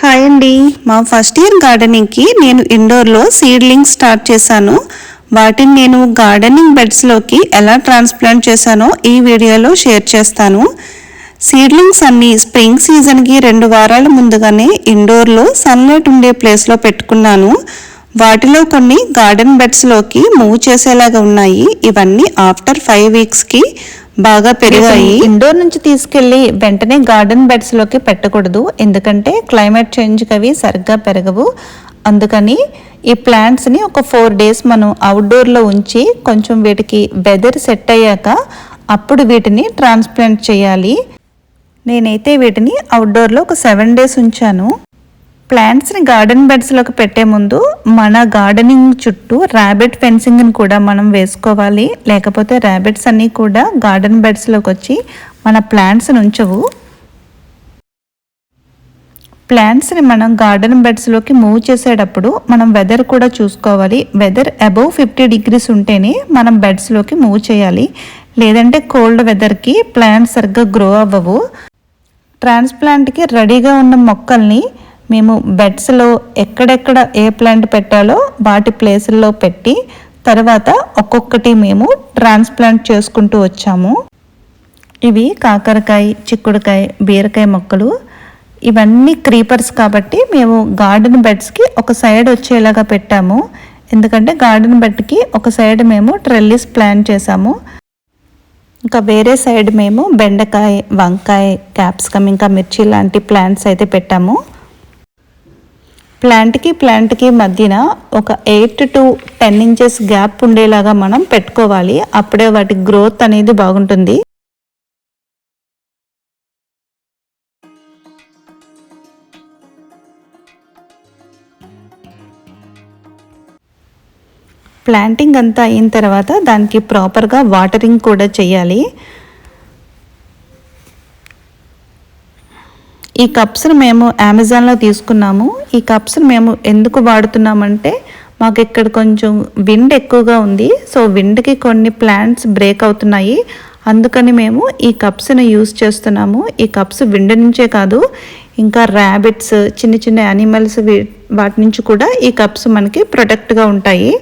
Hi అండి, మా first year గార్డెనింగ్కి నేను ఇండోర్లో సీడ్లింగ్స్ స్టార్ట్ చేశాను. వాటిని నేను గార్డెనింగ్ బెడ్స్లోకి ఎలా ట్రాన్స్ప్లాంట్ చేశానో ఈ వీడియోలో షేర్ చేస్తాను. సీడ్లింగ్స్ అన్నీ స్ప్రింగ్ సీజన్కి 2 వారాల ముందుగానే ఇండోర్లో సన్లైట్ ఉండే ప్లేస్లో పెట్టుకున్నాను. వాటిలో కొన్ని గార్డెన్ బెడ్స్లోకి మూవ్ చేసేలాగా ఉన్నాయి. ఇవన్నీ ఆఫ్టర్ 5 వీక్స్కి బాగా పెరిగాయి. ఇండోర్ నుంచి తీసుకెళ్లి వెంటనే గార్డెన్ బెడ్స్ లోకి పెట్టకూడదు, ఎందుకంటే క్లైమేట్ చేంజ్ అవి సరిగ్గా పెరగవు. అందుకని ఈ ప్లాంట్స్ ని ఒక 4 days మనం అవుట్డోర్ లో ఉంచి కొంచెం వీటికి వెదర్ సెట్ అయ్యాక అప్పుడు వీటిని ట్రాన్స్ప్లాంట్ చేయాలి. నేనైతే వీటిని అవుట్డోర్ లో ఒక 7 days ఉంచాను. ప్లాంట్స్ని గార్డెన్ బెడ్స్లోకి పెట్టే ముందు మన గార్డెనింగ్ చుట్టూ ర్యాబిట్ ఫెన్సింగ్ని కూడా మనం వేసుకోవాలి. లేకపోతే ర్యాబిట్స్ అన్నీ కూడా గార్డెన్ బెడ్స్లోకి వచ్చి మన ప్లాంట్స్ని ఉంచవు. ప్లాంట్స్ని మనం గార్డెన్ బెడ్స్లోకి మూవ్ చేసేటప్పుడు మనం వెదర్ కూడా చూసుకోవాలి. వెదర్ అబౌవ్ 50 degrees ఉంటేనే మనం బెడ్స్లోకి మూవ్ చేయాలి. లేదంటే కోల్డ్ వెదర్కి ప్లాంట్స్ సరిగ్గా గ్రో అవ్వవు. ట్రాన్స్ప్లాంట్కి రెడీగా ఉన్న మొక్కల్ని మేము బెడ్స్లో ఎక్కడెక్కడ ఏ ప్లాంట్ పెట్టాలో వాటి ప్లేసుల్లో పెట్టి తర్వాత ఒక్కొక్కటి మేము ట్రాన్స్ప్లాంట్ చేసుకుంటూ వచ్చాము. ఇవి కాకరకాయ, చిక్కుడుకాయ, బీరకాయ మొక్కలు. ఇవన్నీ క్రీపర్స్ కాబట్టి మేము గార్డెన్ బెడ్స్కి ఒక సైడ్ వచ్చేలాగా పెట్టాము. ఎందుకంటే గార్డెన్ బెడ్కి ఒక సైడ్ మేము ట్రెల్లిస్ ప్లాన్ చేసాము. ఇంకా వేరే సైడ్ మేము బెండకాయ, వంకాయ, క్యాప్సికమ్, ఇంకా మిర్చి లాంటి ప్లాంట్స్ అయితే పెట్టాము. ప్లాంట్కి మధ్యన ఒక 8 to 10 inches గ్యాప్ ఉండేలాగా మనం పెట్టుకోవాలి. అప్పుడే వాటి గ్రోత్ అనేది బాగుంటుంది. ప్లాంటింగ్ అంతా అయిన తర్వాత దానికి ప్రాపర్గా వాటరింగ్ కూడా చేయాలి. ఈ కప్స్ని మేము అమెజాన్లో తీసుకున్నాము. ఈ కప్స్ని మేము ఎందుకు వాడుతున్నామంటే మాకు ఇక్కడ కొంచెం విండ్ ఎక్కువగా ఉంది. సో విండ్కి కొన్ని ప్లాంట్స్ బ్రేక్ అవుతున్నాయి. అందుకని మేము ఈ కప్స్ని యూజ్ చేస్తున్నాము. ఈ కప్స్ విండ్ నుంచే కాదు, ఇంకా ర్యాబిట్స్, చిన్న చిన్న యానిమల్స్ వాటి నుంచి కూడా ఈ కప్స్ మనకి ప్రొటెక్ట్గా ఉంటాయి.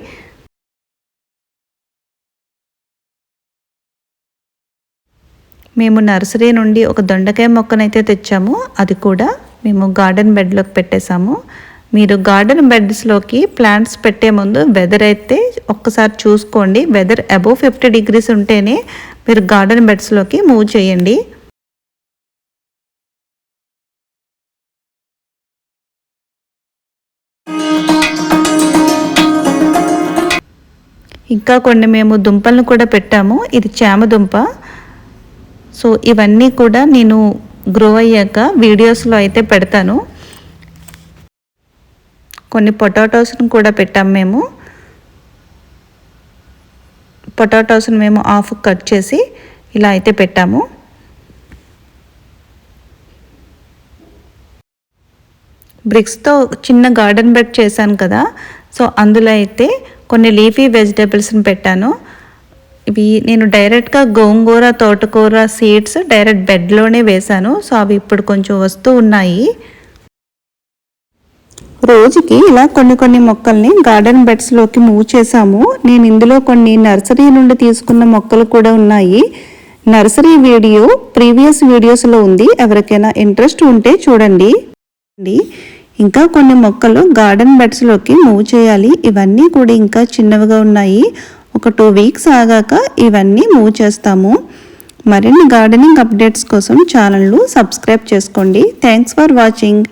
మేము నర్సరీ నుండి ఒక దొండకాయ మొక్కనైతే తెచ్చాము. అది కూడా మేము గార్డెన్ బెడ్లోకి పెట్టేశాము. మీరు గార్డెన్ బెడ్స్లోకి ప్లాంట్స్ పెట్టే ముందు వెదర్ అయితే ఒక్కసారి చూసుకోండి. వెదర్ అబౌవ్ 50 degrees ఉంటేనే మీరు గార్డెన్ బెడ్స్లోకి మూవ్ చేయండి. ఇంకా కొన్ని మేము దుంపలను కూడా పెట్టాము. ఇది చామ దుంప. సో ఇవన్నీ కూడా నేను గ్రో అయ్యాక వీడియోస్లో అయితే పెడతాను. కొన్ని పొటాటోస్ని కూడా పెట్టాము మేము. పొటాటోస్ని మేము హాఫ్ కట్ చేసి ఇలా అయితే పెట్టాము. బ్రిక్స్తో చిన్న గార్డెన్ బెడ్ చేశాను కదా, సో అందులో అయితే కొన్ని లీఫీ వెజిటేబుల్స్ని పెట్టాను. ఇవి నేను డైరెక్ట్గా గోంగూర, తోటకూర సీడ్స్ డైరెక్ట్ బెడ్లోనే వేశాను. సో అవి ఇప్పుడు కొంచెం వస్తూ ఉన్నాయి. రోజుకి ఇలా కొన్ని మొక్కల్ని గార్డెన్ బెడ్స్లోకి మూవ్ చేశాము. నేను ఇందులో కొన్ని నర్సరీ నుండి తీసుకున్న మొక్కలు కూడా ఉన్నాయి. నర్సరీ వీడియో ప్రీవియస్ వీడియోస్లో ఉంది, ఎవరికైనా ఇంట్రెస్ట్ ఉంటే చూడండి. ఇంకా కొన్ని మొక్కలు గార్డెన్ బెడ్స్లోకి మూవ్ చేయాలి. ఇవన్నీ కూడా ఇంకా చిన్నవిగా ఉన్నాయి. ఒక 2 weeks ఆగాక ఇవన్నీ మూవ్ చేస్తాము. మరిన్ని గార్డెనింగ్ అప్డేట్స్ కోసం ఛానల్ను సబ్స్క్రైబ్ చేసుకోండి. Thanks for watching.